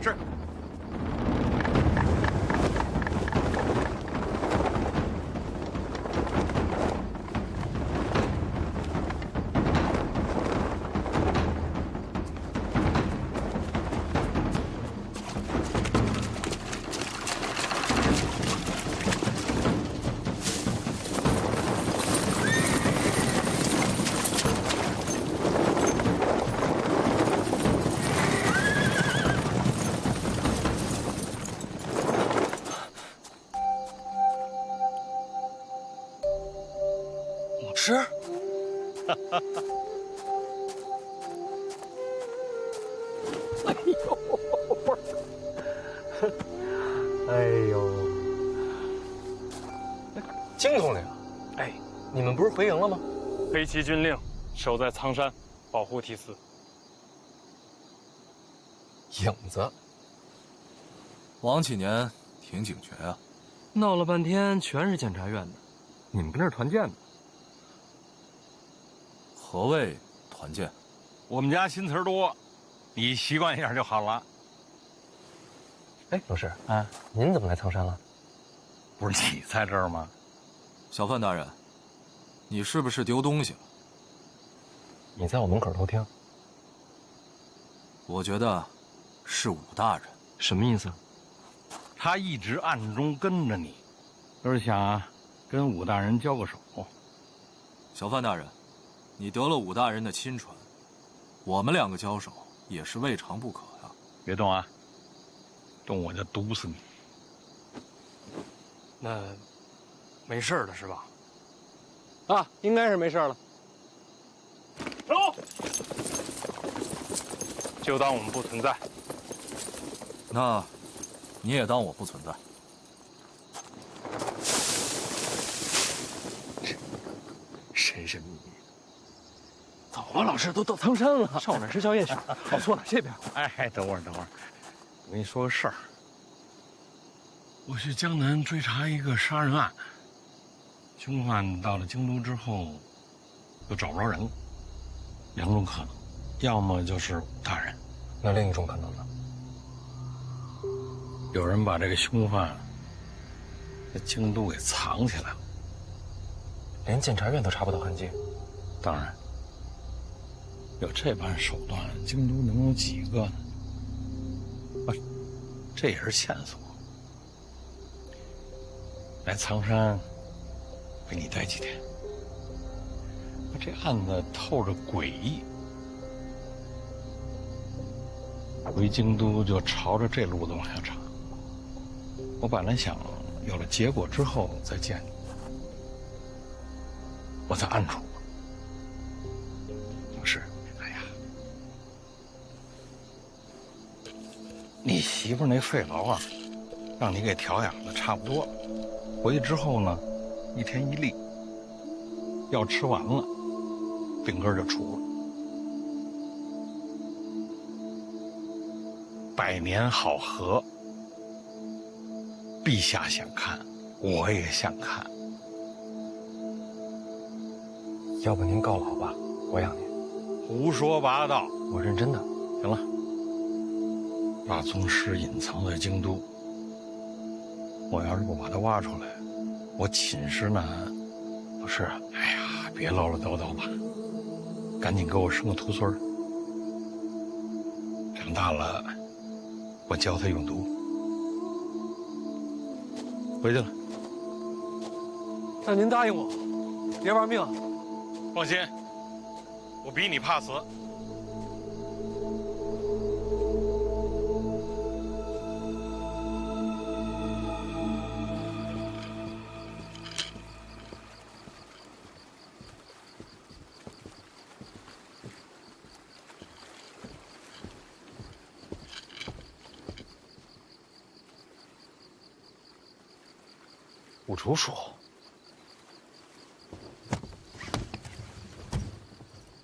是。师，哎呦，京统领，哎，你们不是回营了吗？飞骑军令，守在苍山，保护提司。影子，王启年挺警觉啊。闹了半天全是检察院的，你们跟这儿团建呢？何谓团建？我们家新词儿多，你习惯一下就好了。哎，老师啊，您怎么来苍山了？不是你在这儿吗？小范大人，你是不是丢东西了？你在我门口偷听。我觉得是武大人。什么意思？他一直暗中跟着你，就是想跟武大人交个手。小范大人，你得了武大人的亲传，我们两个交手也是未尝不可呀。别动啊，动我就毒死你。那没事了是吧？啊，应该是没事了。走，就当我们不存在。那，你也当我不存在。神神秘秘。走啊，老师，都到苍山了，上我那儿吃宵夜去。哦，错了，这边。哎，等会儿，我跟你说个事儿。我去江南追查一个杀人案，凶犯到了京都之后，又找不着人了。两种可能，要么就是武大人，那另一种可能呢？有人把这个凶犯在京都给藏起来了，连检察院都查不到痕迹。当然，有这般手段，京都能有几个呢？啊，这也是线索。来苍山陪你待几天，这案子透着诡异，回京都就朝着这路子往下查。我本来想有了结果之后再见你，我在暗处。是，哎呀，你媳妇那肺痨啊，让你给调养的差不多了。回去之后呢，一天一粒，药吃完了，病根就除了。百年好合，陛下想看，我也想看。要不您告老吧，我养您。胡说八道！我认真的。行了，把宗师隐藏在京都，我要是不把他挖出来，我寝食难安。不是，哎呀，别唠唠叨叨吧，赶紧给我生个徒孙儿。长大了，我教他用毒。回去了。那您答应我，别玩命。放心，我比你怕死。五竹鼠，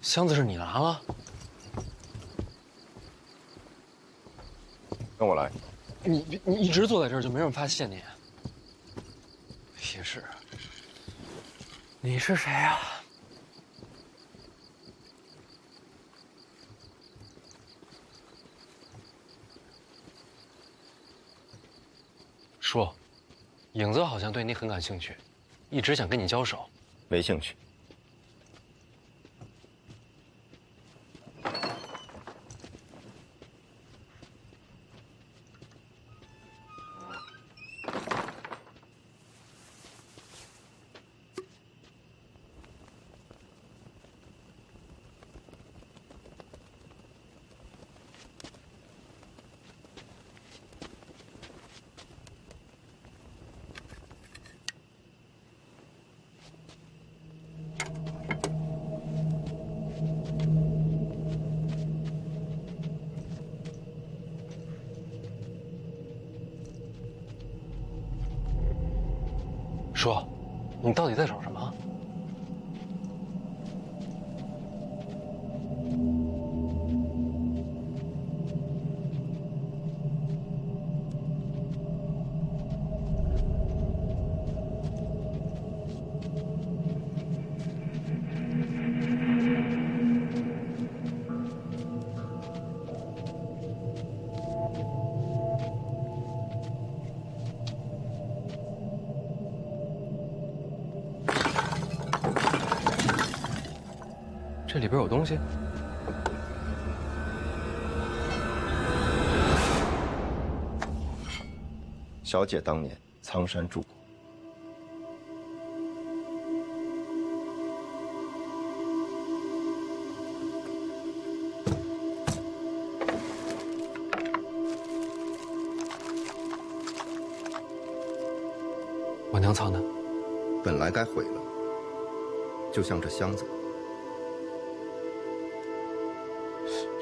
箱子是你拿了？跟我来。你一直坐在这儿就没人发现你？也是。你是谁呀？说，影子好像对你很感兴趣，一直想跟你交手。没兴趣。说，你到底在找什么？这里边有东西。小姐当年苍山住过。我娘藏的。本来该毁了，就像这箱子。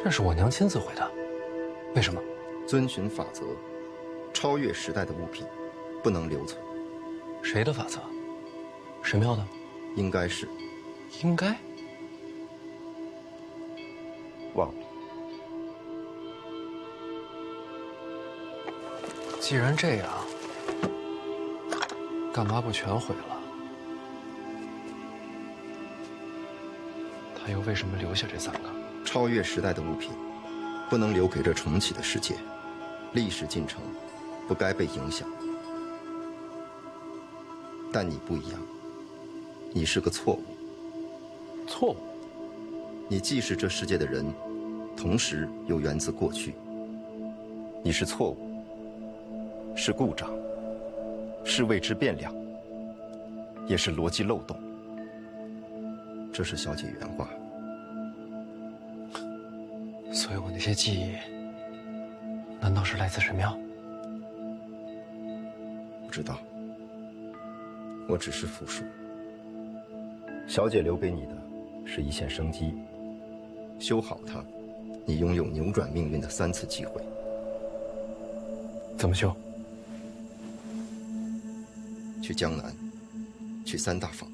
这是我娘亲自毁的，为什么？遵循法则，超越时代的物品不能留存。谁的法则？神庙的？应该是。应该。忘了。既然这样，干嘛不全毁了？他又为什么留下这3个？超越时代的物品，不能留给这重启的世界。历史进程不该被影响。但你不一样，你是个错误。错误？你既是这世界的人，同时又源自过去。你是错误，是故障，是未知变量，也是逻辑漏洞。这是小姐原话。所以我那些记忆，难道是来自神庙？不知道，我只是复述。小姐留给你的是一线生机，修好它，你拥有扭转命运的3次机会。怎么修？去江南，去3大坊。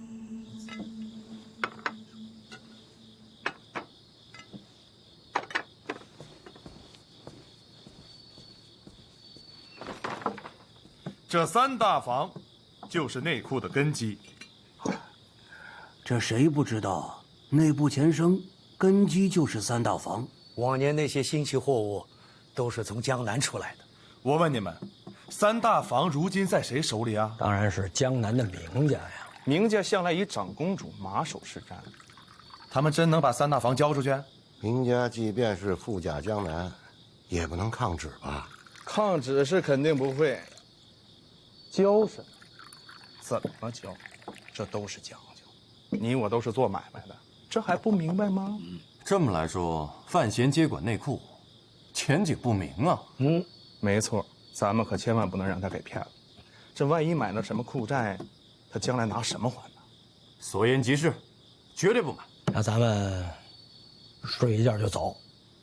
这3大房，就是内库的根基。这谁不知道？内部前生根基就是3大房。往年那些新奇货物，都是从江南出来的。我问你们，3大房如今在谁手里啊？当然是江南的名家呀。名家向来以长公主马首是瞻。他们真能把3大房交出去？名家即便是富甲江南，也不能抗旨吧？抗旨是肯定不会。交什么？怎么交？这都是讲究。你我都是做买卖的，这还不明白吗？这么来说，范闲接管内库，前景不明啊。没错，咱们可千万不能让他给骗了。这万一买了什么库债，他将来拿什么还呢？所言极是，绝对不买。那咱们睡一觉就走。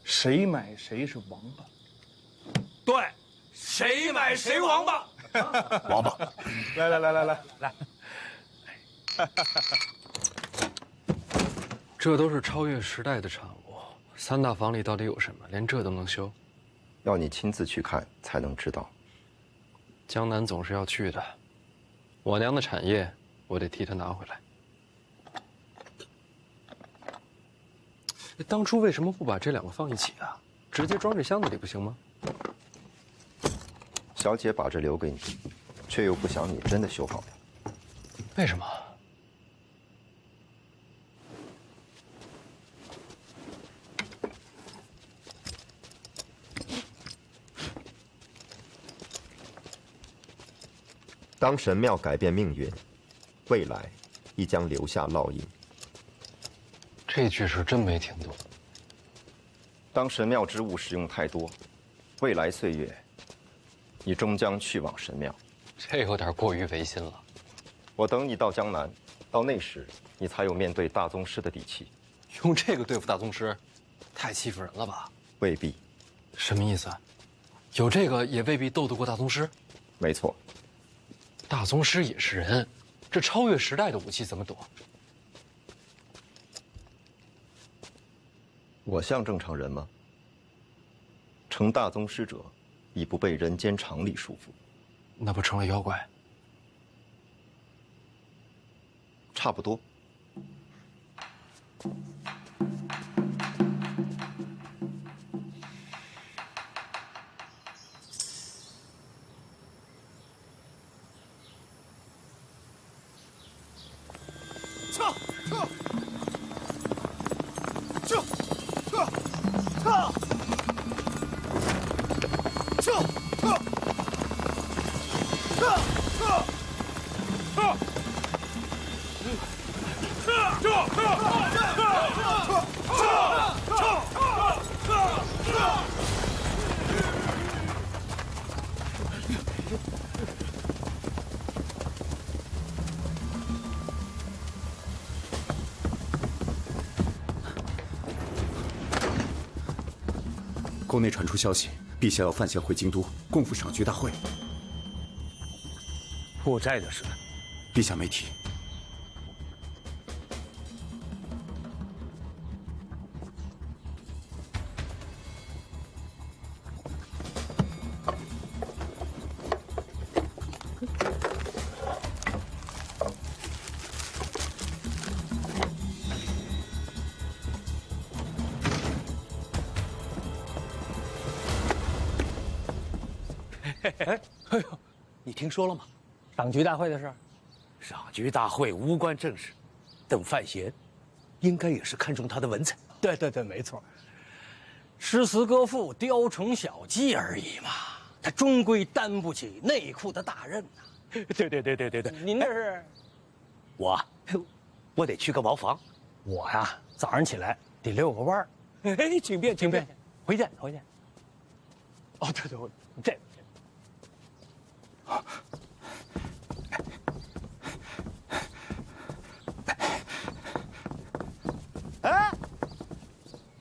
谁买谁是王八。对，谁买谁王八。王八，来，这都是超越时代的产物。3大房里到底有什么？连这都能修？要你亲自去看才能知道。江南总是要去的，我娘的产业，我得替她拿回来。当初为什么不把这2个放一起啊？直接装这箱子里不行吗？小姐把这留给你，却又不想你真的修好了。为什么？当神庙改变命运，未来亦将留下烙印。这句是真没听懂。当神庙之物使用太多，未来岁月，你终将去往神庙。这有点过于违心了。我等你到江南，到那时，你才有面对大宗师的底气。用这个对付大宗师，太欺负人了吧？未必。什么意思？有这个也未必斗得过大宗师？没错。大宗师也是人，这超越时代的武器怎么躲？我像正常人吗？成大宗师者，已不被人间常理束缚。那不成了妖怪？差不多。宫内传出消息，陛下要范闲回京都共赴赏菊大会。顾寨的事，陛下没提。哎呦，你听说了吗？赏菊大会的事。赏菊大会无关政事，邓范闲应该也是看中他的文采。对，没错。诗词歌赋、雕虫小技而已嘛，他终归担不起内库的大任呐。对。您这是？我得去个茅房。我呀，早上起来得遛个弯儿。哎，请便。回见。哦，对，这。哎，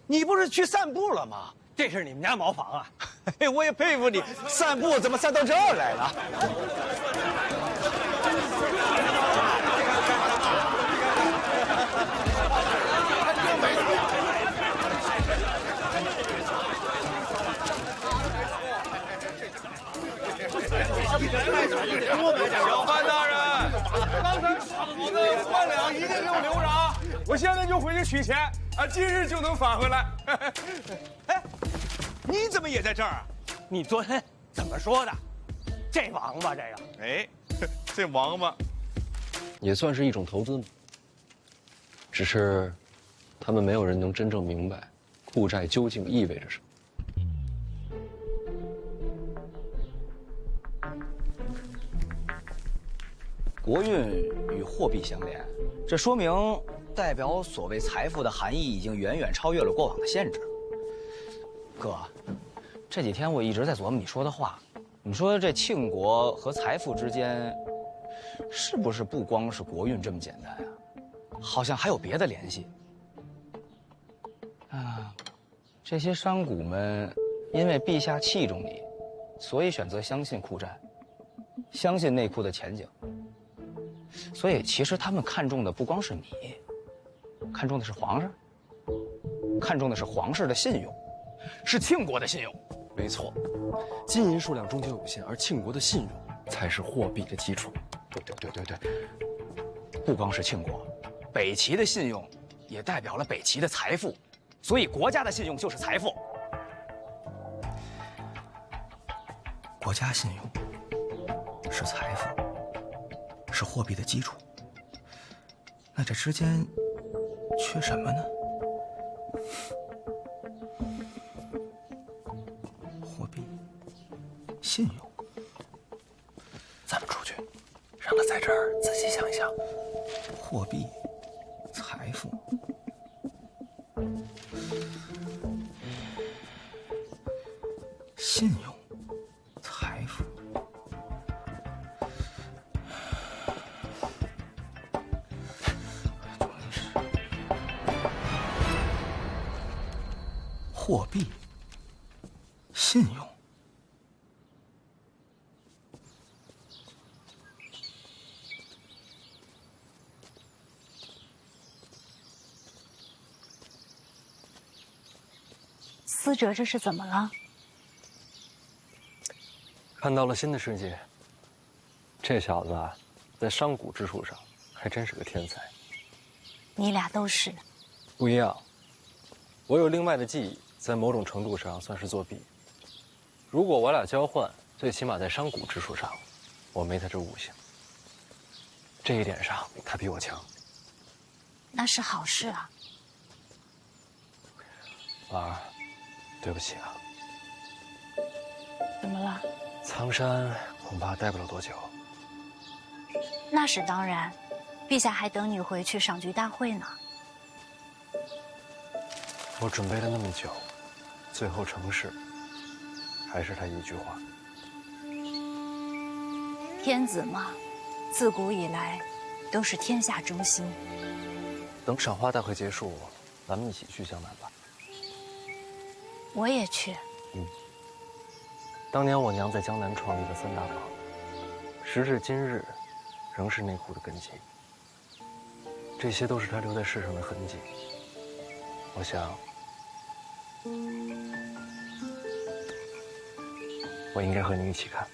你不是去散步了吗？这是你们家茅房啊？嘿，我也佩服你，散步怎么散到这儿来了？小范大人，刚才赏我的万两一定要留着，我现在就回去取钱啊，今日就能返回来。哎，你怎么也在这儿啊？你昨天怎么说的？这王八这个？哎，这王八也算是一种投资嘛。只是，他们没有人能真正明白，顾寨究竟意味着什么。国运与货币相连，这说明代表所谓财富的含义已经远远超越了过往的限制。哥，这几天我一直在琢磨你说的话。你说这庆国和财富之间，是不是不光是国运这么简单啊？好像还有别的联系。啊，这些商贾们因为陛下器重你，所以选择相信库寨，相信内库的前景。所以，其实他们看重的不光是你，看重的是皇上，看重的是皇室的信用，是庆国的信用。没错，金银数量终究有限，而庆国的信用才是货币的基础。对，不光是庆国，北齐的信用也代表了北齐的财富，所以国家的信用就是财富。国家信用是财富，是货币的基础。那这之间缺什么呢？货币、信用。咱们出去，让他在这儿仔细想一想。货币、财富。信用、财富，货币、信用。思哲，这是怎么了？看到了新的世界。这小子啊，在商贾之术上还真是个天才。你俩都是。不一样，我有另外的技艺，在某种程度上算是作弊。如果我俩交换，最起码在商贾之术上，我没他这悟性。这一点上，他比我强。那是好事啊。婉儿，对不起啊。怎么了？苍山恐怕待不了多久。那是当然，陛下还等你回去赏菊大会呢。我准备了那么久，最后成事，还是他一句话。天子嘛，自古以来都是天下中心。等赏花大会结束，咱们一起去江南吧。我也去。当年我娘在江南创立了3大坊，时至今日，仍是内库的根基。这些都是她留在世上的痕迹。我想，我应该和你一起看。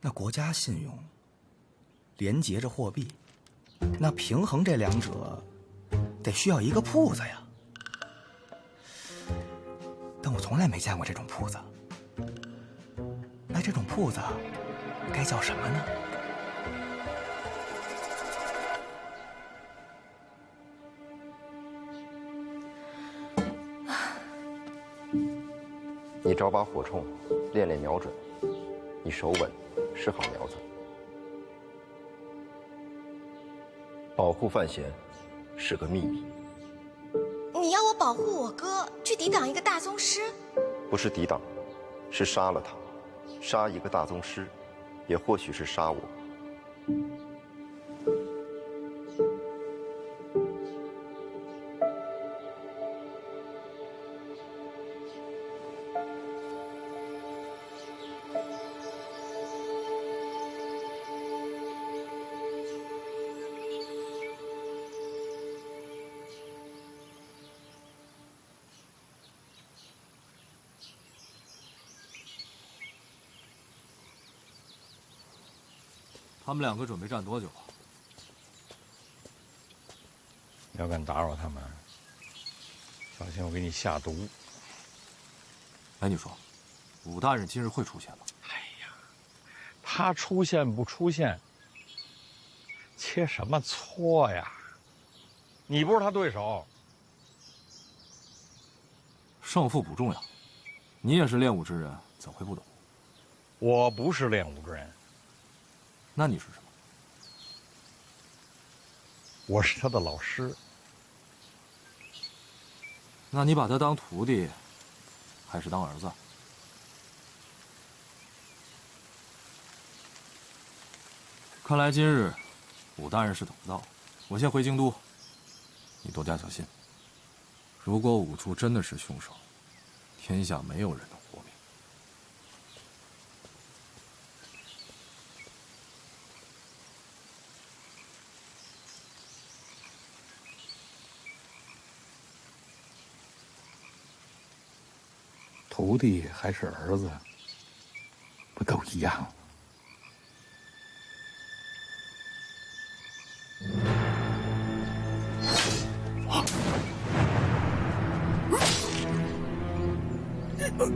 那国家信用连结着货币，那平衡这两者，得需要一个铺子呀。但我从来没见过这种铺子。那这种铺子该叫什么呢？你找把火铳，练练瞄准，你手稳，是好苗子。保护范闲是个秘密。你要我保护我哥，去抵挡一个大宗师？不是抵挡，是杀了他。杀一个大宗师，也或许是杀我。他们两个准备站多久啊？你要敢打扰他们，小心我给你下毒。哎，你说，武大人今日会出现吗？哎呀，他出现不出现，切什么磋呀？你不是他对手。胜负不重要，你也是练武之人，怎会不懂？我不是练武之人。那你是什么？我是他的老师。那你把他当徒弟，还是当儿子？看来今日武大人是等不到，我先回京都，你多加小心。如果武处真的是凶手，天下没有人能活命。徒弟还是儿子，不都一样吗？怎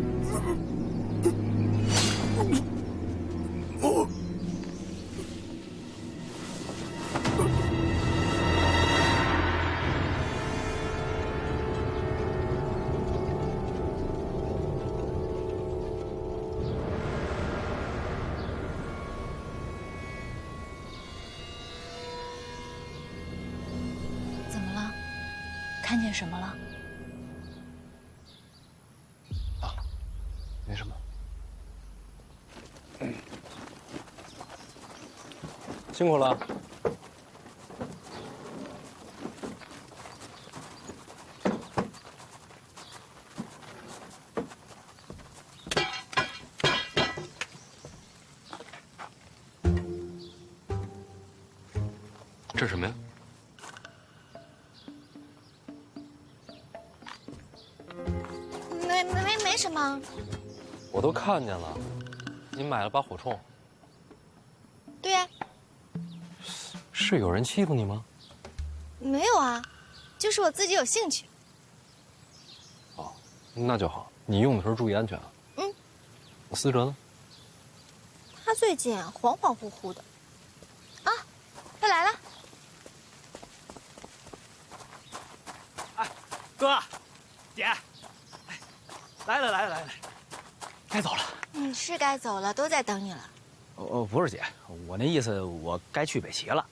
么了？看见什么了？没什么。辛苦了。这是什么呀？没什么。我都看见了，你买了把火铳。对呀，是有人欺负你吗？没有啊，就是我自己有兴趣。哦，那就好。你用的时候注意安全啊。嗯。思哲呢？他最近恍恍惚惚的。啊，他来了。哥，姐，来了，该走了。嗯，是该走了，都在等你了。不是姐，我那意思，我该去北齐了。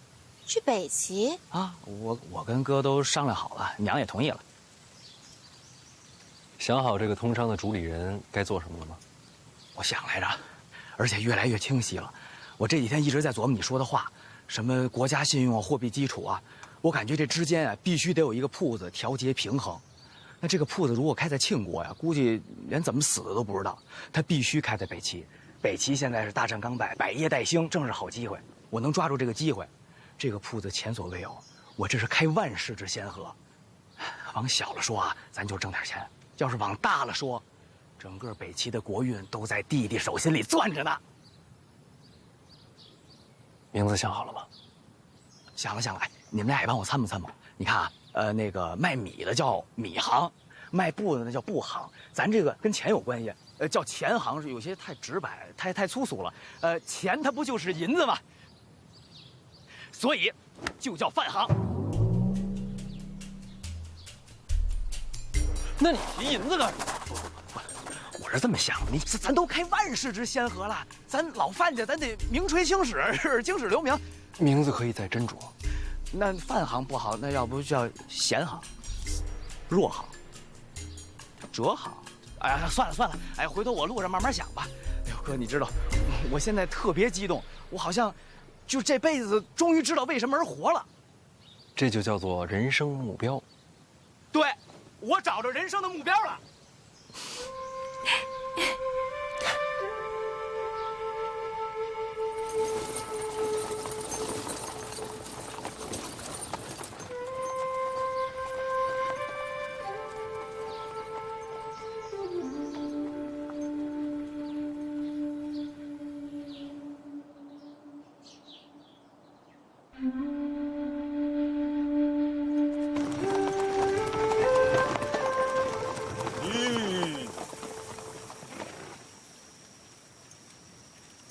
去北齐？啊，我跟哥都商量好了，娘也同意了。想好这个通商的主理人该做什么了吗？我想来着，而且越来越清晰了。我这几天一直在琢磨你说的话，什么国家信用啊、货币基础啊，我感觉这之间啊必须得有一个铺子调节平衡。那这个铺子如果开在庆国呀，估计连怎么死的都不知道。他必须开在北齐，北齐现在是大战刚败，百业待兴，正是好机会。我能抓住这个机会，这个铺子前所未有，我这是开万世之先河。往小了说啊，咱就挣点钱；要是往大了说，整个北齐的国运都在弟弟手心里攥着呢。名字想好了吗？想了，哎，你们俩也帮我参谋参谋。你看啊，那个卖米的叫米行，卖布的那叫布行。咱这个跟钱有关系，叫钱行是有些太直白，太粗俗了。钱它不就是银子吗？所以就叫饭行。那你提银子干什么？我是这么想的，咱都开万世之先河了，咱老范家咱得名垂青史，是青史留名。名字可以再斟酌。那饭行不好，那要不叫闲行、弱行、折行？哎呀，算了，哎，回头我路上慢慢想吧。哎呦，哥，你知道，我现在特别激动，我好像就这辈子终于知道为什么而活了。这就叫做人生目标。对，我找着人生的目标了。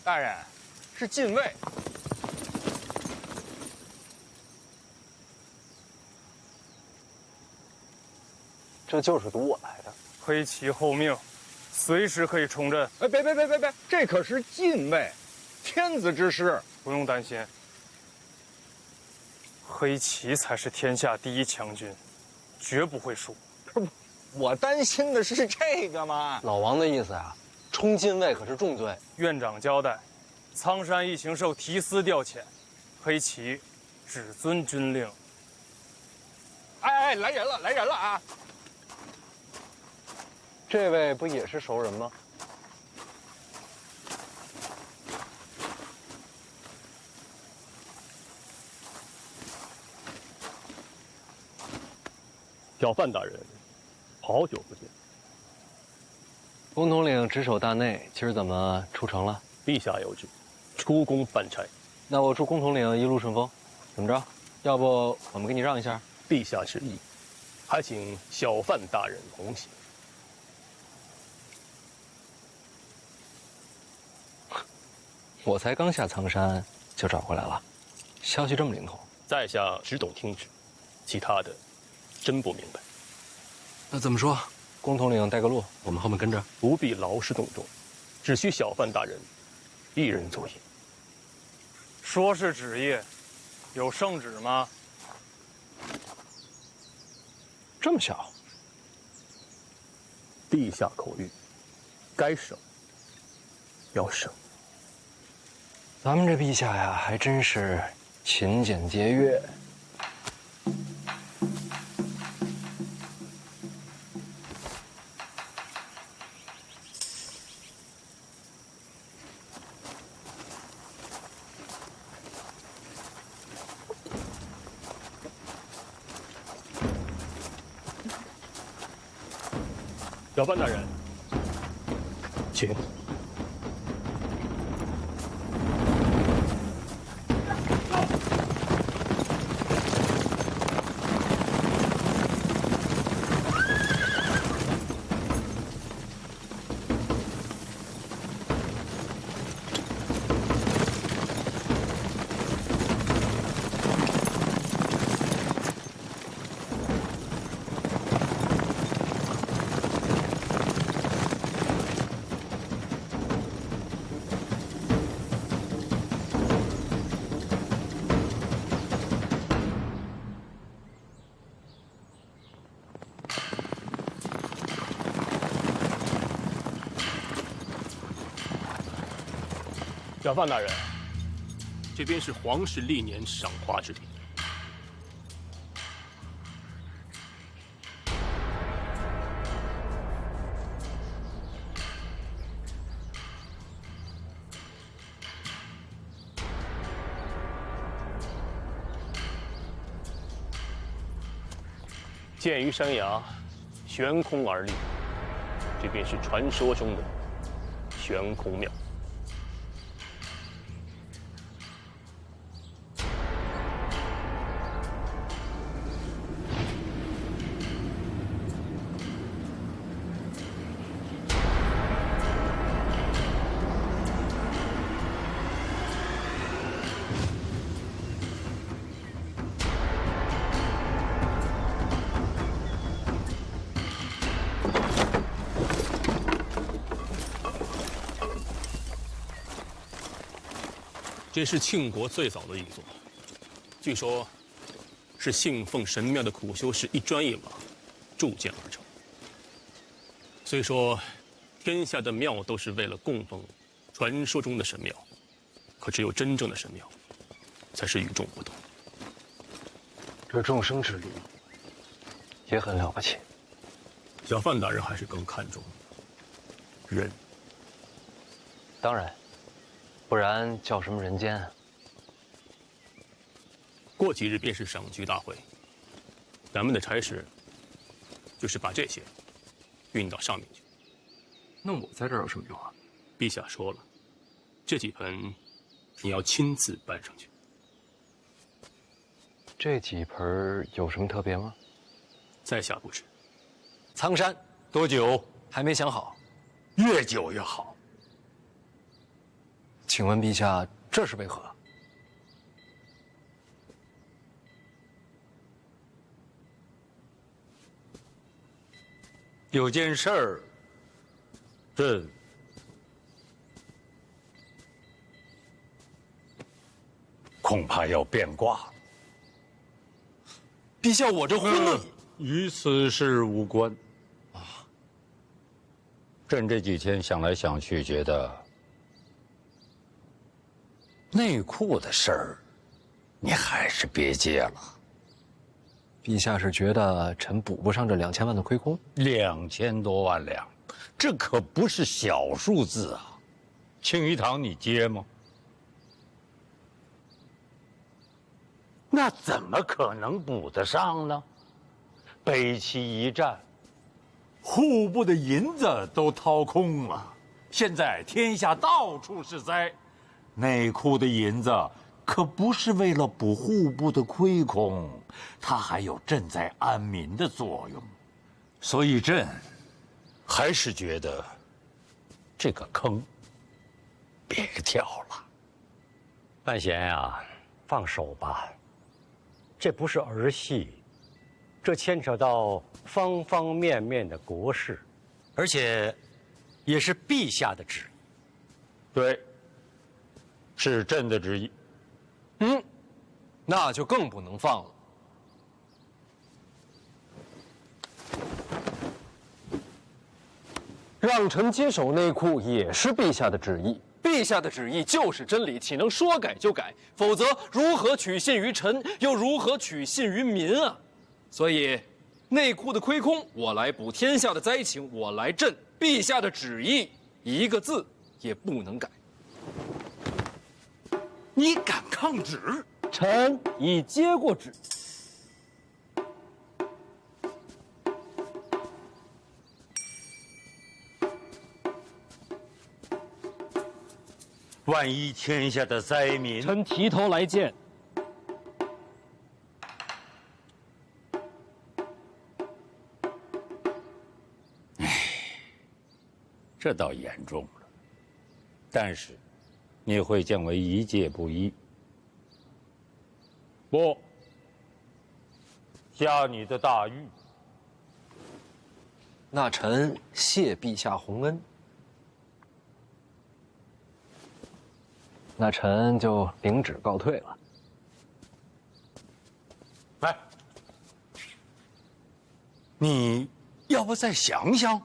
大人，是禁卫。这就是赌我来的。黑旗候命，随时可以冲阵。哎，别，这可是禁卫，天子之师。不用担心，黑旗才是天下第一强军，绝不会输。我担心的是这个嘛。老王的意思啊，冲禁卫可是重罪。院长交代，苍山一行受提司调遣，黑旗只遵军令。哎，来人了啊！这位不也是熟人吗？小范大人，好久不见。公统领值守大内，今儿怎么出城了？陛下有旨，出宫办差。那我祝公统领一路顺风。怎么着？要不我们给你让一下？陛下旨意，还请小范大人同行。我才刚下苍山就找回来了，消息这么灵通。在下只懂听旨，其他的真不明白。那怎么说？工统领带个路，我们后面跟着。不必劳师动众，只需小范大人一人作引。说是旨意，有圣旨吗？这么小？陛下口谕，该省要省。咱们这陛下呀，还真是勤俭节约。小范大人，请。小范大人，这边是皇室历年赏花之地。建于山崖，悬空而立，这便是传说中的悬空庙。这是庆国最早的一座，据说，是信奉神庙的苦修士一砖一瓦铸建而成。虽说，天下的庙都是为了供奉传说中的神庙，可只有真正的神庙，才是与众不同。这众生之力也很了不起。小范大人还是更看重人。当然。不然叫什么人间啊？过几日便是赏菊大会，咱们的差事就是把这些运到上面去。那我在这儿有什么用啊？陛下说了，这几盆你要亲自搬上去。这几盆有什么特别吗？在下不知。苍山多久？还没想好，越久越好。请问陛下，这是为何？有件事儿，这恐怕要变卦。陛下，我这婚了，与此事无关。啊，朕这几天想来想去，觉得。内库的事儿，你还是别接了。陛下是觉得臣补不上这2000万的亏空？2000多万两，这可不是小数字啊！庆余堂你接吗？那怎么可能补得上呢？北齐一战，户部的银子都掏空了，现在天下到处是灾。内库的银子可不是为了补户部的亏空，它还有赈灾安民的作用，所以朕还是觉得这个坑别跳了。范闲呀，放手吧，这不是儿戏，这牵扯到方方面面的国事，而且也是陛下的旨意。对，是朕的旨意。那就更不能放了。让臣接手内库也是陛下的旨意，陛下的旨意就是真理，岂能说改就改？否则如何取信于臣，又如何取信于民啊？所以，内库的亏空我来补，天下的灾情我来赈，陛下的旨意一个字也不能改。你敢抗旨？臣已接过旨。万一天下的灾民，臣提头来见。这倒严重了，但是你会降为一介布衣。不，下你的大狱。那臣谢陛下洪恩。那臣就领旨告退了。来，你要不再想想？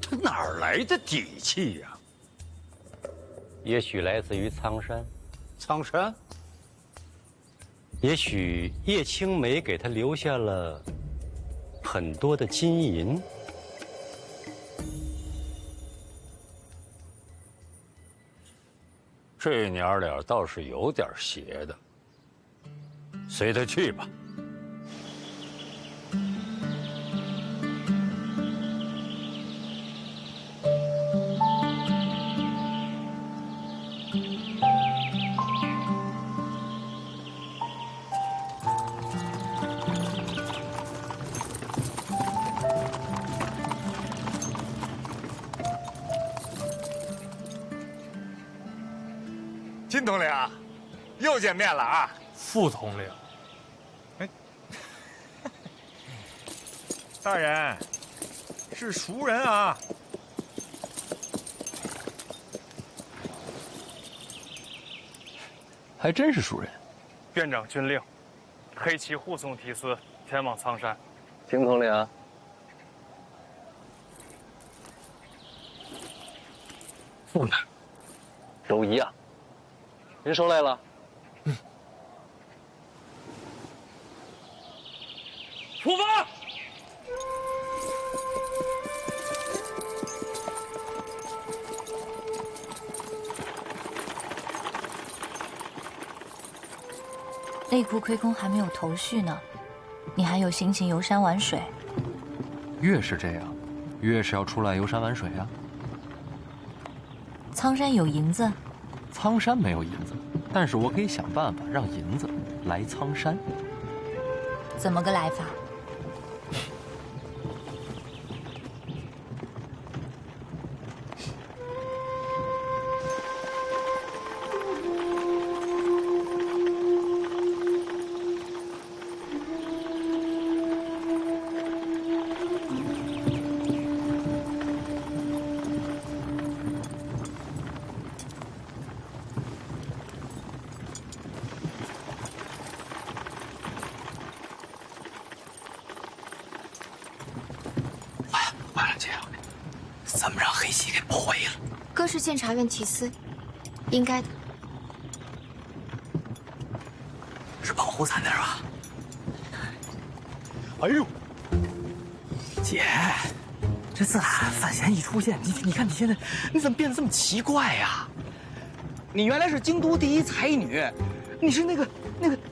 他哪儿来的底气呀？也许来自于苍山。苍山？也许叶青梅给他留下了很多的金银。这娘俩倒是有点邪的，随他去吧。金统领，又见面了啊！副统领，哎，大人，是熟人啊！还真是熟人。院长军令，黑旗护送提司前往苍山。金统领，不难，都一样。人收来了。出发！内库亏空还没有头绪呢，你还有心情游山玩水？越是这样，越是要出来游山玩水啊。苍山有银子？苍山没有银子，但是我可以想办法让银子来苍山。怎么个来法？怎么让黑旗给破坏了？哥是监察院提司，应该的。是保护伞的是吧？哎呦，姐，这自打范闲一出现，你看你现在你怎么变得这么奇怪呀？你原来是京都第一才女，你是那个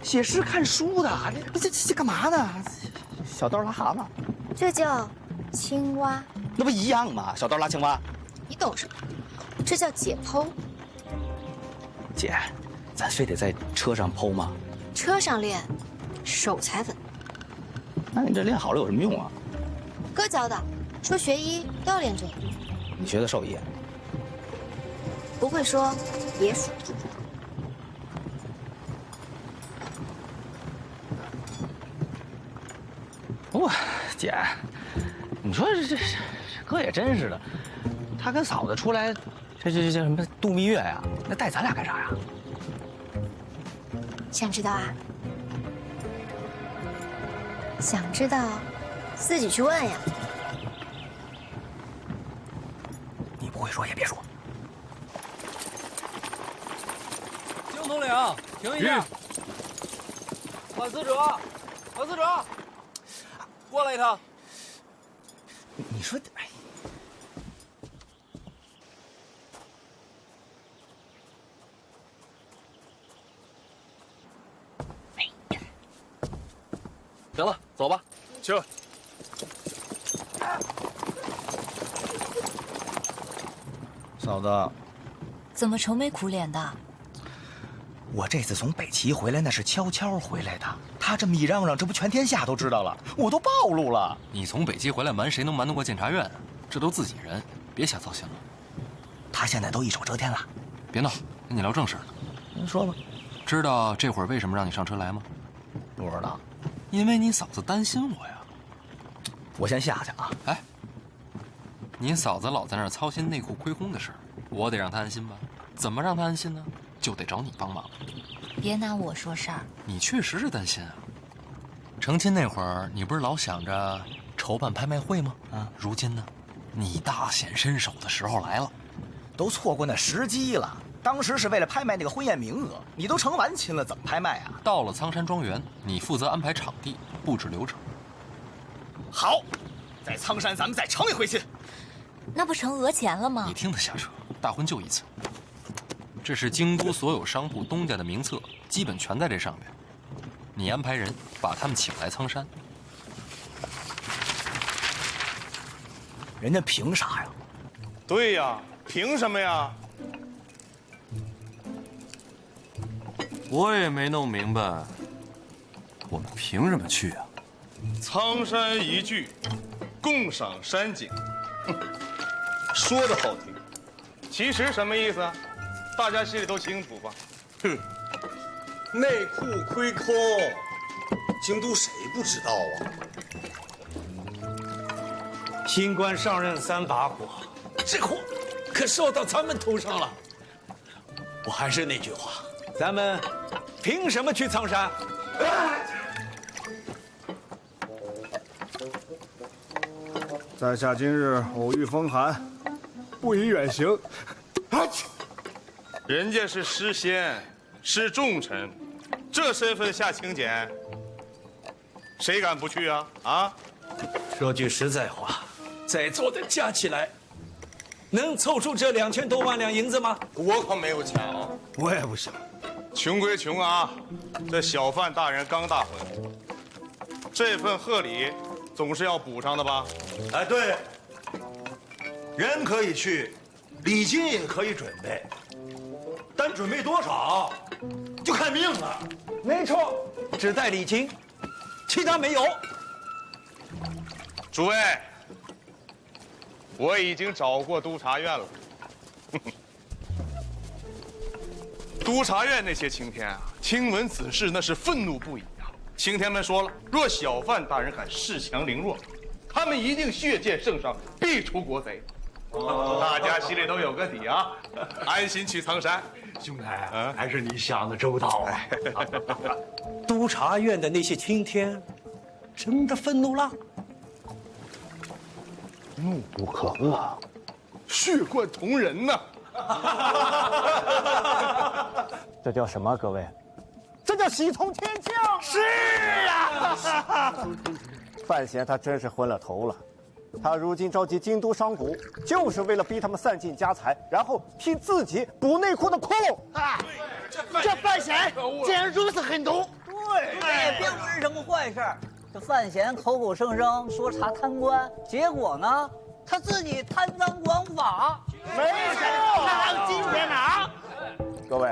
写诗看书的，这干嘛呢？小刀拉蛤蟆，这叫青蛙。那不一样吗？小刀拉青蛙，你懂什么？这叫解剖。姐，咱非得在车上剖吗？车上练，手才稳。那你这练好了有什么用啊？哥教的，说学医都要练这个。你学的兽医？不会说也数。哇，姐，你说这哥也真是的，他跟嫂子出来，这叫什么度蜜月呀？那带咱俩干啥呀？想知道啊？想知道，自己去问呀。你不会说也别说。经统领，停一下。换死者，换死者，过来一趟。你说，哎。行了，走吧。去。嫂子，怎么愁眉苦脸的？我这次从北齐回来，那是悄悄回来的。他这么一嚷嚷，这不全天下都知道了，我都暴露了。你从北齐回来瞒谁能瞒得过监察院？这都自己人，别瞎操心了。他现在都一手遮天了。别闹，跟你聊正事呢。您说吧。知道这会儿为什么让你上车来吗？不知道。因为你嫂子担心我呀。我先下去啊。哎，你嫂子老在那儿操心内裤亏空的事儿，我得让她安心吧？怎么让她安心呢？就得找你帮忙。别拿我说事儿。你确实是担心啊。成亲那会儿，你不是老想着筹办拍卖会吗？啊，如今呢，你大显身手的时候来了，都错过那时机了。当时是为了拍卖那个婚宴名额，你都成完亲了，怎么拍卖啊？到了苍山庄园，你负责安排场地、布置流程。好，在苍山咱们再成一回亲。那不成讹钱了吗？你听他瞎扯，大婚就一次。这是京都所有商铺东家的名册，基本全在这上面。你安排人把他们请来苍山。人家凭啥呀？对呀，凭什么呀？我也没弄明白，我们凭什么去啊？苍山一聚，共赏山景。说的好听，其实什么意思啊？大家心里都清楚吧？哼，内裤亏空，京都谁不知道啊？新官上任3把火，这火可烧到咱们头上了。我还是那句话，咱们凭什么去苍山？在下今日偶遇风寒，不宜远行。人家是诗仙，是重臣，这身份下请柬，谁敢不去啊？啊！说句实在话，在座的加起来，能凑出这2000多万两银子吗？我可没有钱啊，我也不行。穷归穷啊，这小范大人刚大婚，这份贺礼总是要补上的吧？哎，对，人可以去，礼金也可以准备，但准备多少就看命了。没错，只带礼金，其他没有。诸位，我已经找过督察院了。督察院那些青天啊，听闻此事那是愤怒不已啊！青天们说了，若小范大人敢恃强凌弱，他们一定血溅圣上，必除国贼。大家心里都有个底啊，安心去苍山。兄台啊，还是你想的周到啊！督察院的那些青天，真的愤怒了？怒不可遏，血贯瞳人呐！这叫什么？各位，这叫喜从天降。是啊，范闲他真是昏了头了。他如今召集京都商贾，就是为了逼他们散尽家财，然后替自己补内裤的窟窿。啊，这范闲竟然如此狠毒！对，这也并不是什么坏事。这范闲口口声声说查贪官，结果呢，他自己贪赃枉法。没错，拿金钱拿。各位，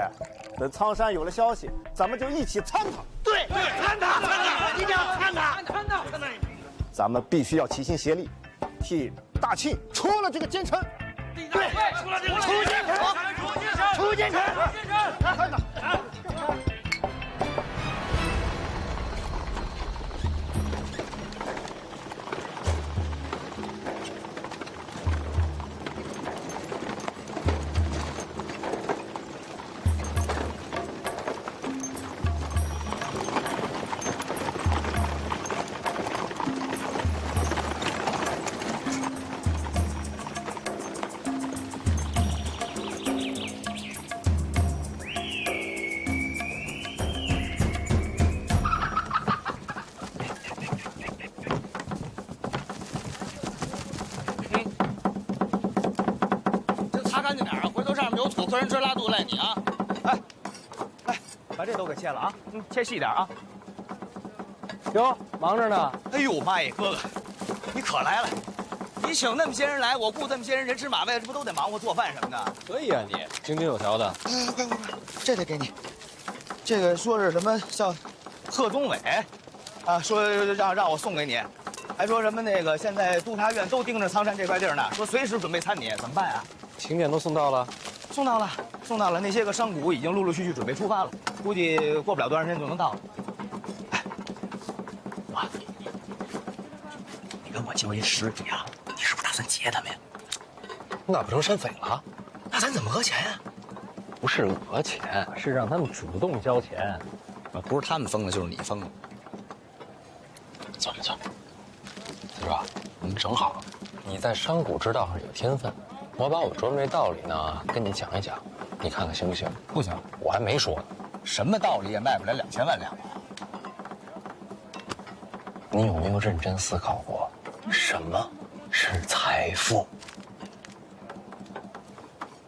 等苍山有了消息，咱们就一起参他。对，参他，一定要参他。咱们必须要齐心协力，替大庆除了这个奸臣。对，除了这个出奸臣，出奸臣，参他。客人这拉肚子赖你啊！把这都给切了啊！切细点啊！哟，忙着呢。哎呦妈耶，哥哥，你可来了！你请那么些人来，我雇这么些人，人吃马喂，这不都得忙活做饭什么的？可以啊，你井井有条的。快，这得给你。这个说是什么叫贺宗伟啊？说让我送给你，还说什么那个现在督察院都盯着苍山这块地儿呢，说随时准备参你，怎么办啊？请柬都送到了。送到了，那些个商贾已经陆陆续续准备出发了，估计过不了多长时间就能到了。哎，哇，你跟我交一10亿啊，你是不是打算劫他们呀？那不成山匪了？那咱怎么讹钱呀？不是讹钱，是让他们主动交钱。不是他们疯了，就是你疯了。算了，子若，正好你在商贾之道上有天分。我把我琢磨这道理呢，跟你讲一讲，你看看行不行？不行，我还没说呢。什么道理也卖不来2000万两啊！你有没有认真思考过，什么是财富？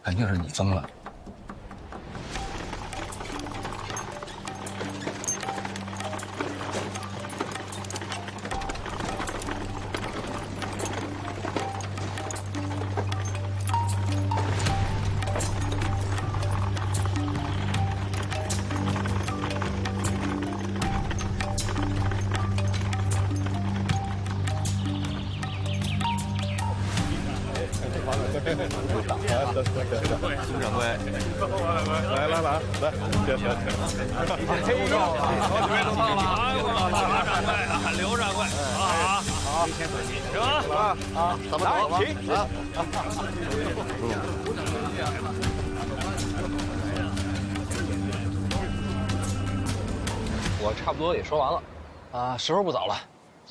肯定是你疯了。孙掌柜，来啊，来，别，好几位都到了啊！马掌柜啊，刘掌柜，好，行啊，咱们走吧。我差不多也说完了，啊，时候不早了，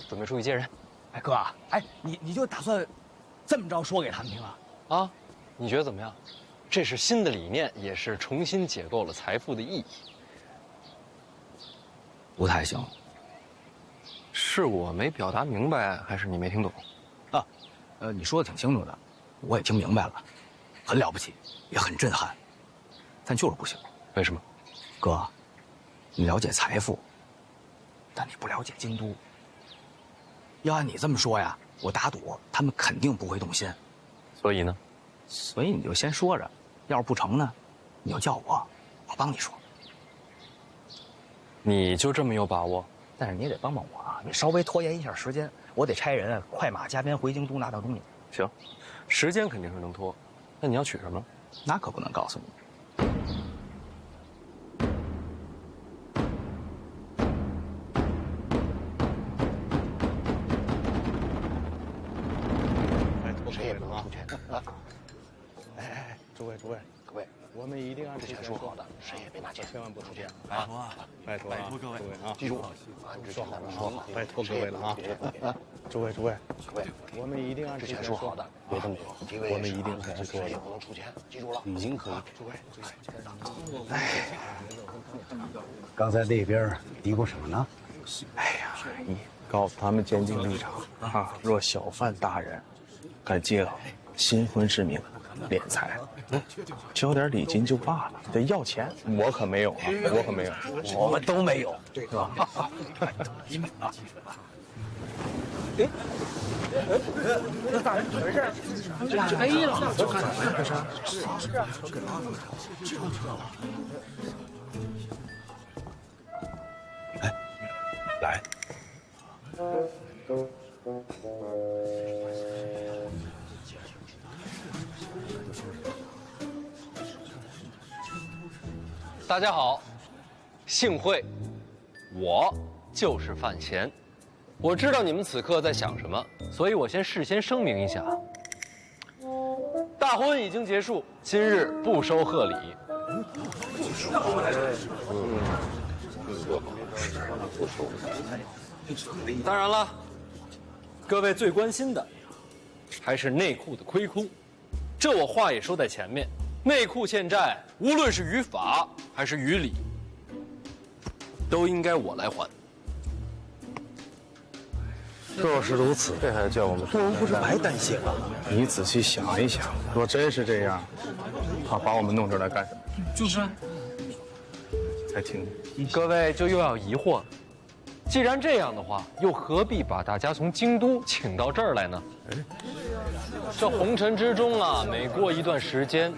准备出去接人。哎，哥，哎，你就打算这么着说给他们听啊？啊，你觉得怎么样？这是新的理念，也是重新解构了财富的意义。不太行。是我没表达明白，还是你没听懂？啊，你说的挺清楚的，我也听明白了，很了不起，也很震撼，但就是不行。为什么？哥，你了解财富，但你不了解京都。要按你这么说呀，我打赌他们肯定不会动心。所以呢？所以你就先说着，要是不成呢，你就叫我帮你说。你就这么有把握？但是你也得帮帮我啊！你稍微拖延一下时间，我得差人快马加鞭回京都拿到东西。行，时间肯定是能拖，那你要取什么？那可不能告诉你。谁也不能出钱。哎，诸位，各位，我们一定按之前说好的，谁也别拿钱，千万不出钱啊！拜托各位啊！记住，按之前咱们说好，拜托各位了啊！诸位，各位，我们一定按之前说好的，别动手，我们一定按之前说的，不能出钱，记住了，已经可以。诸位，哎，刚才那边嘀咕什么呢？哎呀，你告诉他们监禁立场啊！若小贩大人敢揭露新婚市民敛财，交点礼金就罢了，得要钱，我可没有啊，我可没有，我们都没有，对吧？那咋回事？哎呀，这啥？哎，来。大家好，幸会，我就是范闲。我知道你们此刻在想什么，所以我事先声明一下，大婚已经结束，今日不收贺礼。当然了，各位最关心的还是内库的亏空。这我话也说在前面，内库欠债，无论是于法还是于理，都应该我来还。若是如此，这还叫我们不是白担心了？你仔细想一想，若真是这样，他把我们弄这儿来干什么？就是啊。才听，各位就又要疑惑了。既然这样的话，又何必把大家从京都请到这儿来呢？这红尘之中啊，每过一段时间，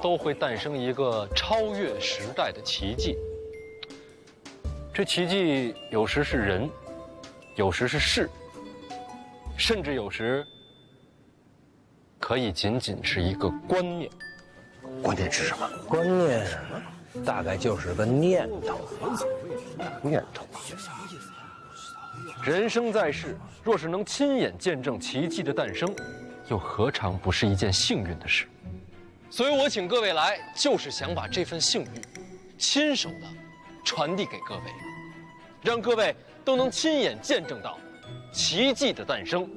都会诞生一个超越时代的奇迹。这奇迹有时是人，有时是事，甚至有时可以仅仅是一个观念。观念是什么？观念大概就是个念头。念头。人生在世，若是能亲眼见证奇迹的诞生，又何尝不是一件幸运的事？所以我请各位来，就是想把这份幸运，亲手的传递给各位，让各位都能亲眼见证到奇迹的诞生。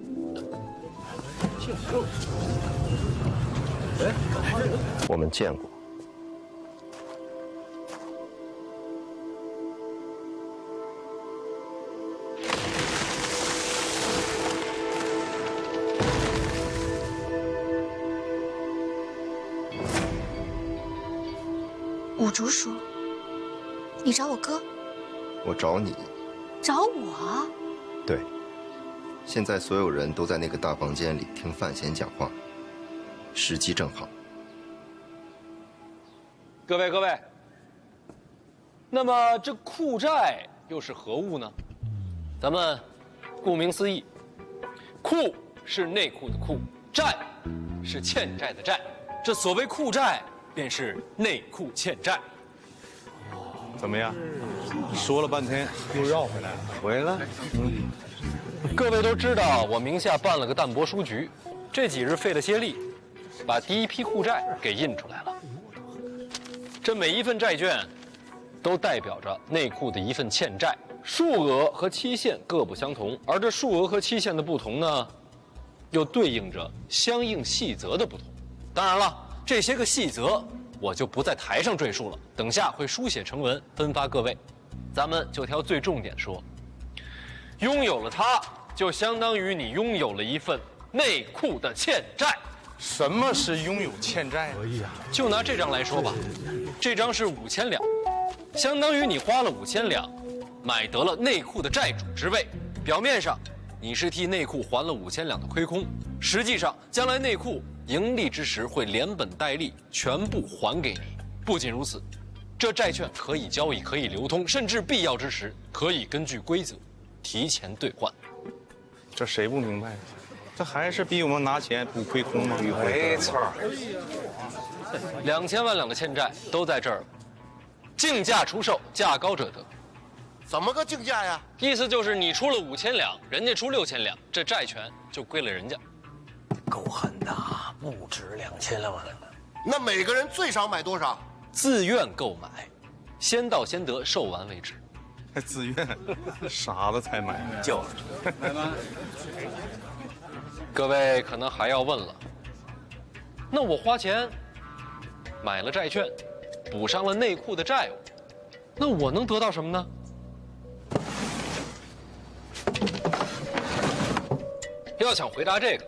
我们见过。五竹叔，你找我哥？我找你。找我？对。现在所有人都在那个大房间里听范闲讲话，时机正好。各位，那么这库债又是何物呢？咱们顾名思义，库是内库的库，债是欠债的债。这所谓库债，便是内库欠债。怎么样？说了半天又绕回来了。回来。各位都知道，我名下办了个淡泊书局，这几日费了些力，把第一批库债给印出来了。这每一份债券，都代表着内库的一份欠债，数额和期限各不相同，而这数额和期限的不同呢，又对应着相应细则的不同。当然了，这些个细则我就不在台上赘述了，等下会书写成文分发各位。咱们就挑最重点说，拥有了它，就相当于你拥有了一份内库的欠债。什么是拥有欠债？就拿这张来说吧，这张是5000两，相当于你花了5000两，买得了内库的债主之位。表面上你是替内库还了5000两的亏空，实际上将来内库盈利之时会连本带利全部还给你。不仅如此，这债券可以交易，可以流通，甚至必要之时可以根据规则提前兑换。这谁不明白？这还是逼我们拿钱补亏空吗？没错，2000万两的欠债都在这儿，竞价出售，价高者得。怎么个竞价呀？意思就是你出了5000两，人家出6000两，这债权就归了人家。够狠的，不止2000万。那每个人最少买多少？自愿购买，先到先得，售完为止。还自愿，傻子才买。就是。各位可能还要问了，那我花钱买了债券，补上了内库的债务，那我能得到什么呢？要想回答这个，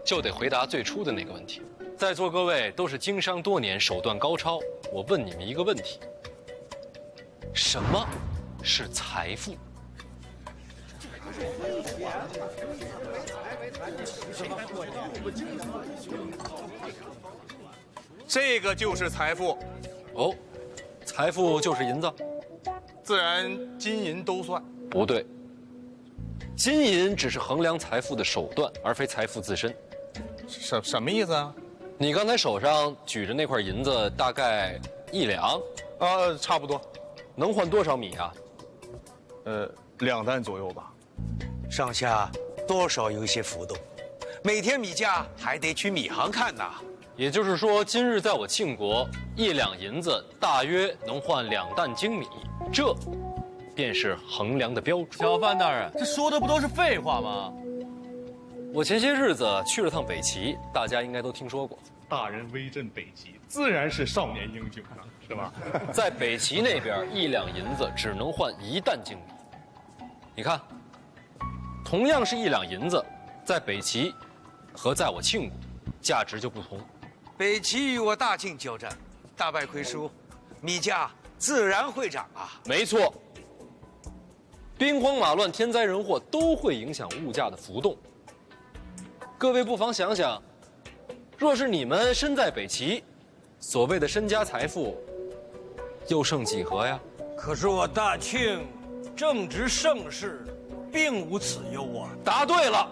就得回答最初的那个问题。在座各位都是经商多年，手段高超，我问你们一个问题：什么是财富？这个就是财富。哦，财富就是银子？自然金银都算。不对，金银只是衡量财富的手段，而非财富自身。什么意思啊？你刚才手上举着那块银子，大概1两？差不多。能换多少米啊？2担左右吧。上下多少有一些浮动，每天米价还得去米行看呐。也就是说，今日在我庆国，1两银子大约能换2担精米，这便是衡量的标准。小范大人，这说的不都是废话吗？我前些日子去了趟北齐，大家应该都听说过。大人威震北齐，自然是少年英雄啊，是吧？在北齐那边，1两银子只能换1担精米。你看，同样是1两银子，在北齐和在我庆国，价值就不同。北齐与我大庆交战，大败亏输，米价自然会涨啊。没错，兵荒马乱、天灾人祸都会影响物价的浮动。各位不妨想想，若是你们身在北齐，所谓的身家财富，又剩几何呀？可是我大庆正值盛世，并无此忧啊。答对了。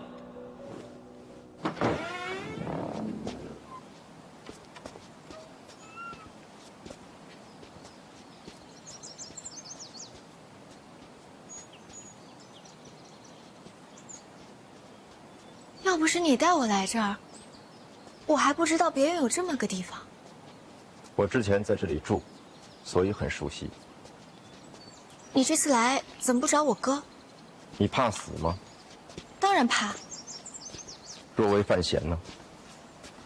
要不是你带我来这儿，我还不知道别院有这么个地方。我之前在这里住，所以很熟悉。你这次来怎么不找我哥？你怕死吗？当然怕。若为范闲呢？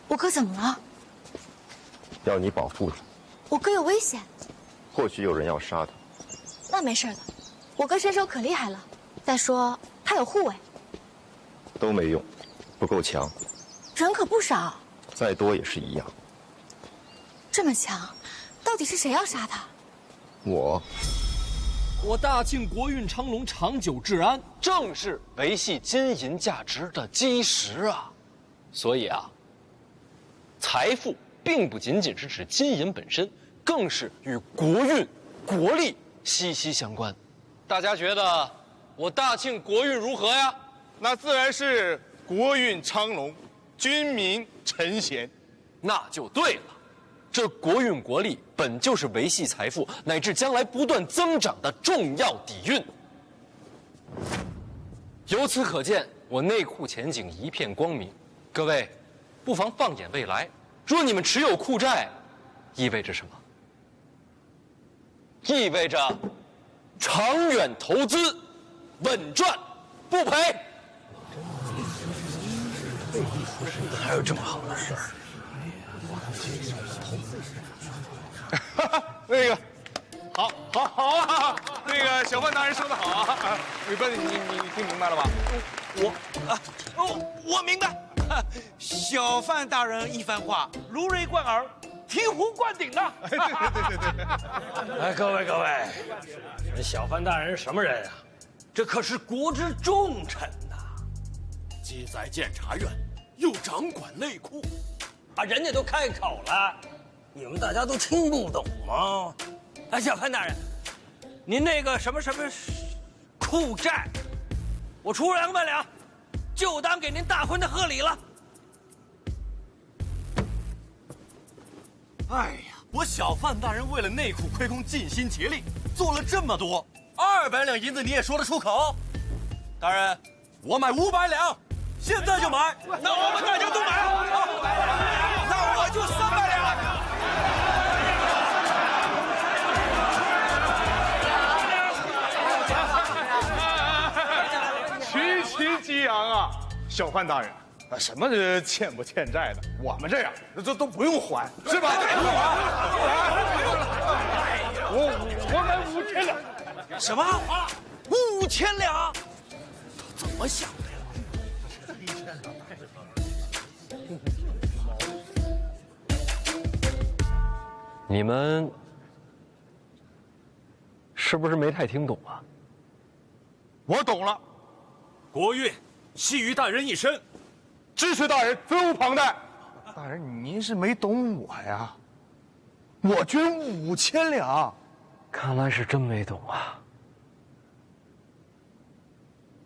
我哥怎么了？要你保护他。我哥有危险。或许有人要杀他。那没事的，我哥身手可厉害了。再说他有护卫。都没用，不够强。人可不少。再多也是一样。这么强，到底是谁要杀他？我大庆国运昌隆，长久治安，正是维系金银价值的基石啊。所以啊，财富并不仅仅是指金银本身，更是与国运、国力息息相关。大家觉得我大庆国运如何呀？那自然是国运昌隆，军民臣贤。那就对了，这国运国力本就是维系财富乃至将来不断增长的重要底蕴。由此可见，我内库前景一片光明。各位，不妨放眼未来，若你们持有库债，意味着什么？意味着长远投资，稳赚不赔。还有这么好的事儿？那个，好啊！那个小范大人说的好啊！你听明白了吧？我明白。小范大人一番话如雷贯耳，醍醐灌顶呐！对。哎，各位，这小范大人什么人啊？这可是国之重臣呐！既在监察院，又掌管内库，啊，人家都开口了，你们大家都听不懂吗？哎，小范大人，您那个什么库债，我出2万两，就当给您大婚的贺礼了。哎呀，我小范大人为了内库亏空，尽心竭力做了这么多，200两银子你也说得出口？大人，我买500两，现在就买。那我们大家都买，那我就300两。旗旗激昂啊！小范大人，什么欠不欠债的，我们这样都不用还，是吧？我买5000两。什么？5000两？怎么想的呀？你们是不是没太听懂啊？我懂了，国运系于大人一身，支持大人，责无旁贷。大人，您是没懂我呀，我捐5000两。看来是真没懂啊。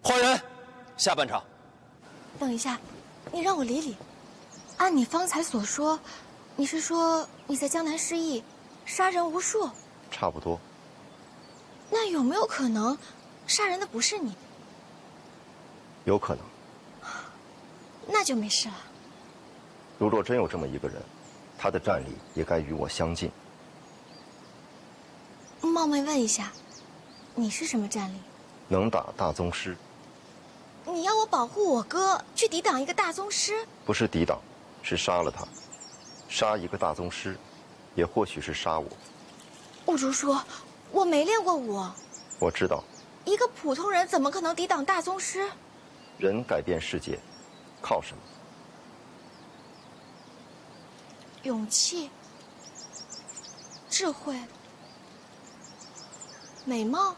换人，下半场。等一下，你让我理理。按你方才所说，你是说你在江南失忆，杀人无数？差不多。那有没有可能，杀人的不是你？有可能。那就没事了。如若真有这么一个人，他的战力也该与我相近。冒昧问一下，你是什么战力？能打大宗师。你要我保护我哥，去抵挡一个大宗师？不是抵挡，是杀了他。杀一个大宗师，也或许是杀我。兀竹叔，我没练过武。我知道。一个普通人怎么可能抵挡大宗师？人改变世界，靠什么？勇气、智慧、美貌。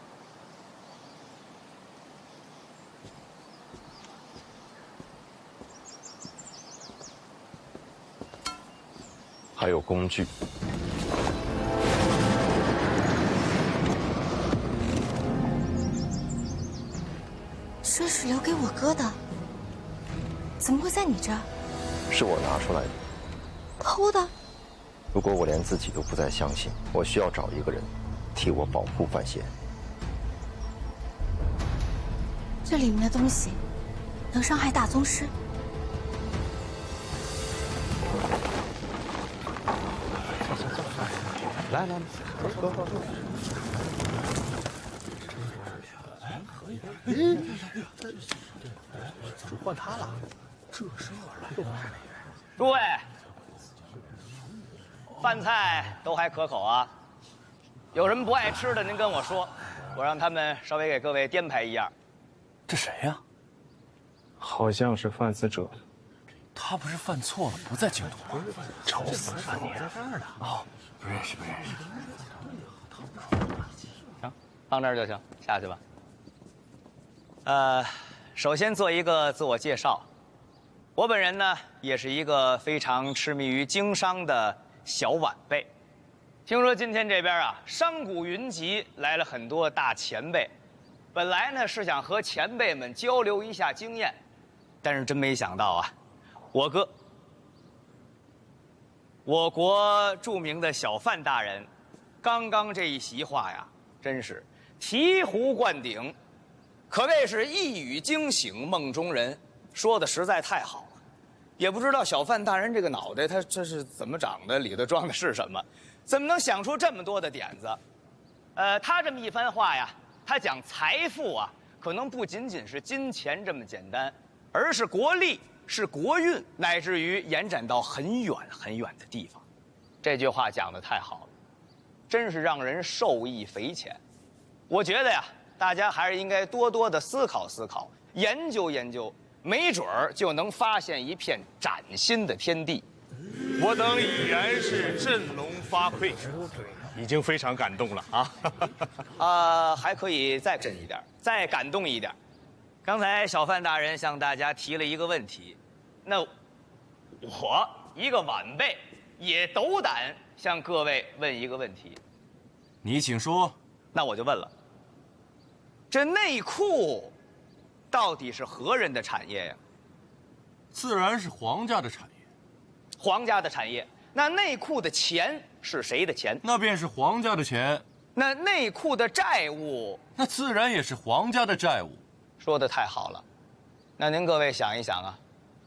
还有工具。这是留给我哥的，怎么会在你这儿？是我拿出来的。偷的？如果我连自己都不再相信，我需要找一个人替我保护范闲。这里面的东西能伤害大宗师？来，走。换他了，这时候来。诸位，饭菜都还可口啊？有什么不爱吃的，您跟我说，我让他们稍微给各位编排一样。这谁呀？好像是犯死者。他不是犯错了，不在京都吗？找死吧你！在这儿呢。哦，不认识。行，放这儿就行，下去吧。首先做一个自我介绍。我本人呢，也是一个非常痴迷于经商的小晚辈。听说今天这边啊，商贾云集，来了很多大前辈。本来呢是想和前辈们交流一下经验，但是真没想到啊，我哥，我国著名的小范大人，刚刚这一席话呀，真是醍醐灌顶，可谓是一语惊醒梦中人，说的实在太好了。也不知道小范大人这个脑袋，他这是怎么长的，里头装的是什么，怎么能想出这么多的点子？他这么一番话呀，他讲财富啊，可能不仅仅是金钱这么简单，而是国力，是国运，乃至于延展到很远很远的地方。这句话讲得太好了，真是让人受益匪浅。我觉得呀，大家还是应该多多的思考思考，研究研究，没准儿就能发现一片崭新的天地。我等已然是振聋发聩，已经非常感动了啊！还可以再震一点，再感动一点。刚才小范大人向大家提了一个问题，那我一个晚辈也斗胆向各位问一个问题。你请说。那我就问了，这内库到底是何人的产业呀？自然是皇家的产业。皇家的产业，那内库的钱是谁的钱？那便是皇家的钱。那内库的债务，那自然也是皇家的债务。说得太好了，那您各位想一想啊，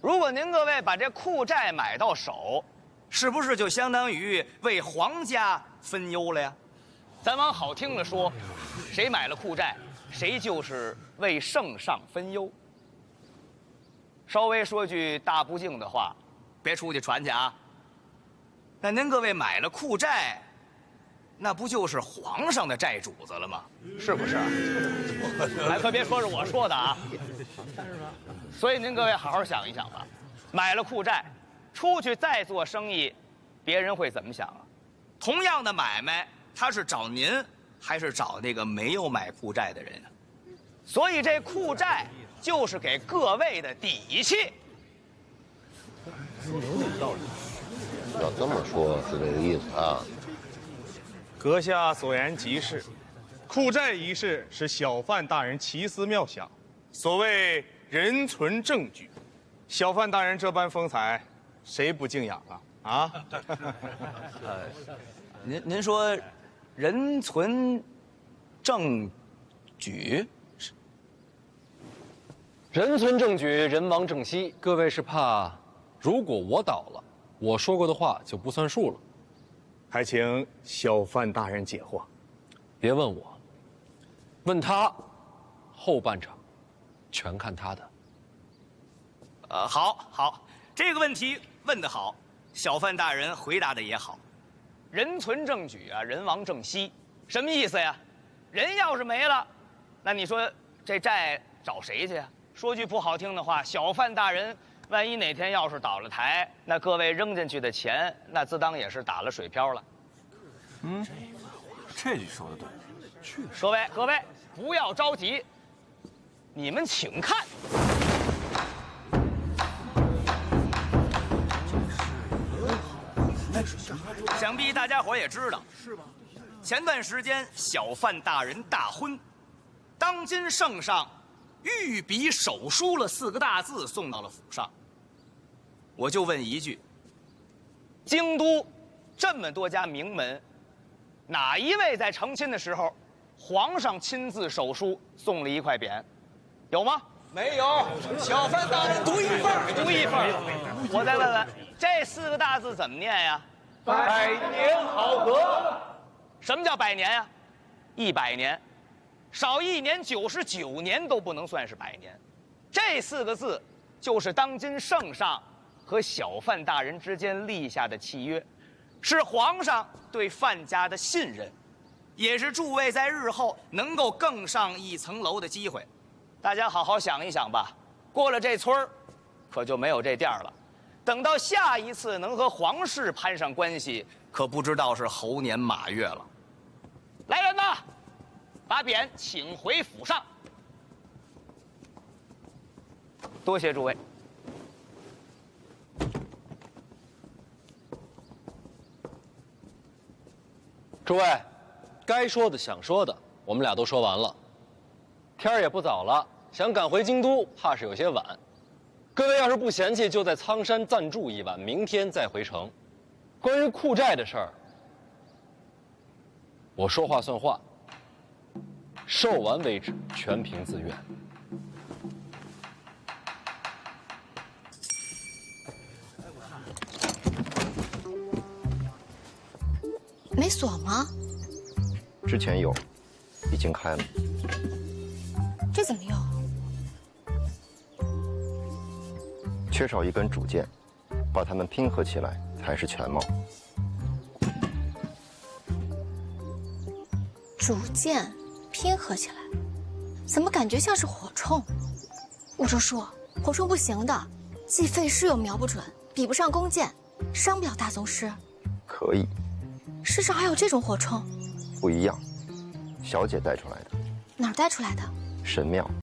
如果您各位把这库债买到手，是不是就相当于为皇家分忧了呀？咱往好听了说，谁买了库债，谁就是为圣上分忧。稍微说句大不敬的话，别出去传去啊。那您各位买了库债，那不就是皇上的债主子了吗？是不是？还可别说是我说的啊。所以您各位好好想一想吧，买了库债，出去再做生意，别人会怎么想啊？同样的买卖，他是找您，还是找那个没有买库债的人啊？所以这库债就是给各位的底气。要这么说，是这个意思啊。阁下所言极是，库寨一事是小范大人奇思妙想，所谓人存证据，小范大人这般风采，谁不敬仰啊？啊？您说，人存证据？人存证据，人亡政息。各位是怕，如果我倒了，我说过的话就不算数了。还请小范大人解惑。别问我，问他。后半场，全看他的。好，这个问题问得好，小范大人回答的也好。人存证据啊，人亡政息，什么意思呀？人要是没了，那你说这债找谁去呀？说句不好听的话，小范大人万一哪天要是倒了台，那各位扔进去的钱，那自当也是打了水漂了。这句说的对。各位不要着急，你们请看。想必大家伙也知道，是吧？前段时间小范大人大婚，当今圣上御笔手书了4个大字送到了府上。我就问一句：京都这么多家名门，哪一位在成亲的时候，皇上亲自手书送了1块匾？有吗？没有。小范大人独一份儿。我再问问，这4个大字怎么念呀？百年好合。什么叫百年呀？100年，少1年99年都不能算是100年。这4个字就是当今圣上和小范大人之间立下的契约，是皇上对范家的信任，也是诸位在日后能够更上一层楼的机会。大家好好想一想吧，过了这村儿，可就没有这店了。等到下一次能和皇室攀上关系，可不知道是猴年马月了。来人呐，把匾请回府上。多谢诸位。诸位，该说的、想说的，我们俩都说完了。天儿也不早了，想赶回京都，怕是有些晚。各位要是不嫌弃，就在苍山暂住一晚，明天再回城。关于库寨的事儿，我说话算话，售完为止，全凭自愿。没锁吗？之前有，已经开了。这怎么用？缺少一根主件，把它们拼合起来才是全貌。主件拼合起来，怎么感觉像是火铳？武周叔，火铳不行的，既费事又瞄不准，比不上弓箭，伤不了大宗师。可以。世上还有这种火铳？不一样，小姐带出来的。哪儿带出来的？神庙。